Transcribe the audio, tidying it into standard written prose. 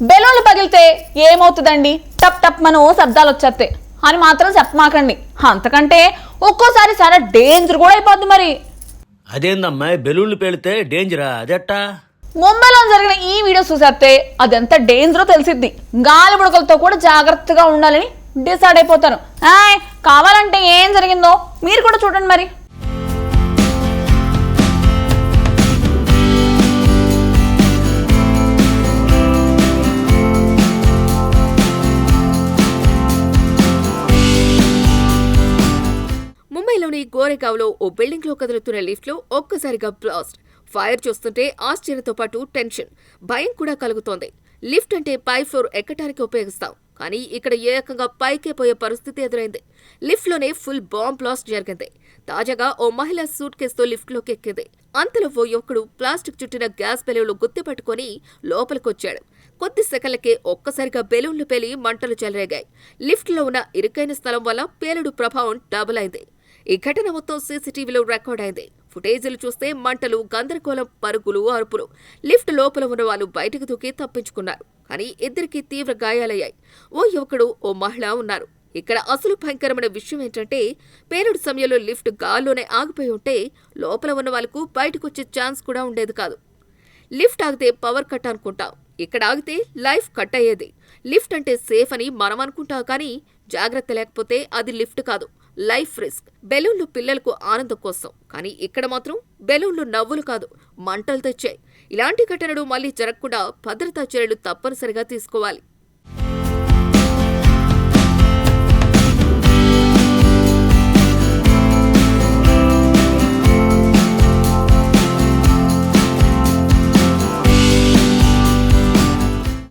బెలూన్లు పగిలితే ఏమవుతుందండి, టప్ టప్ మనో శబ్దాలు వచ్చేస్తాయి అని మాత్రం చెప్పమాకండి. అంతకంటే ఒక్కోసారి చాలా డేంజర్ కూడా అయిపోద్ది. మరి అదేందమ్మా బెలూన్లు పేలితే డేంజరా? అదెట్టా? ముంబైలో జరిగిన ఈ వీడియో చూసేస్తే అదెంత డేంజరో తెలిసిద్ది. గాలి బుడకలతో కూడా జాగ్రత్తగా ఉండాలని డిసైడ్ అయిపోతాను. కావాలంటే ఏం జరిగిందో మీరు కూడా చూడండి. మరి ముంబైలోని గోరేగావ్లో ఓ బిల్డింగ్ లో కదులుతున్న లిఫ్ట్ లో ఒక్కసారిగా బ్లాస్ట్. ఫైర్ చూస్తుంటే ఆశ్చర్యంతో పాటు టెన్షన్, భయం కూడా కలుగుతోంది. లిఫ్ట్ అంటే పై ఫ్లోర్ ఎక్కటానికి ఉపయోగిస్తాం, కానీ ఇక్కడ ఏకంగా పైకే పోయే పరిస్థితి ఎదురైంది. లిఫ్ట్ లోనే ఫుల్ బాంబ్ బ్లాస్ట్ జరిగింది. తాజాగా ఓ మహిళ సూట్ కేసుతో లిఫ్ట్ లోకి ఎక్కింది. అంతలో ఓ యువకుడు ప్లాస్టిక్ చుట్టిన గ్యాస్ బెలూన్లు గుర్తుపట్టుకుని లోపలికొచ్చాడు. కొద్ది సెకన్లకే ఒక్కసారిగా బెలూన్లు పేలి మంటలు చెలరేగాయి. లిఫ్ట్ లో ఉన్న ఇరుకైన స్థలం వల్ల పేలుడు ప్రభావం డబుల్ అయింది. ఈ ఘటన మొత్తం సీసీటీవీలో రికార్డ్ అయింది. ఫుటేజీలు చూస్తే మంటలు, గందరగోళం, పరుగులు, అరుపులు. లిఫ్ట్ లోపల ఉన్న వాళ్ళు బయటకు దూకి తప్పించుకున్నారు, కానీ ఇద్దరికీ తీవ్ర గాయాలయ్యాయి. ఓ యువకుడు, ఓ మహిళ ఉన్నారు. ఇక్కడ అసలు భయంకరమైన విషయం ఏంటంటే, పేలుడు సమయంలో లిఫ్ట్ గాల్లోనే ఆగిపోయి ఉంటే లోపల ఉన్న వాళ్లకు బయటకొచ్చే ఛాన్స్ కూడా ఉండేది కాదు. లిఫ్ట్ ఆగితే పవర్ కట్ అనుకుంటాం, ఇక్కడ ఆగితే లైఫ్ కట్ అయ్యేది. లిఫ్ట్ అంటే సేఫ్ అని మనం అనుకుంటాం, కానీ జాగ్రత్త లేకపోతే అది లిఫ్ట్ కాదు, లైఫ్ రిస్క్. బెలూన్లు పిల్లలకు ఆనందం కోసం, కానీ ఇక్కడ మాత్రం బెలూన్లు నవ్వులు కాదు, మంటలు తెచ్చాయి. ఇలాంటి ఘటనలు మళ్లీ జరగకుండా భద్రతా చర్యలు తప్పనిసరిగా తీసుకోవాలి.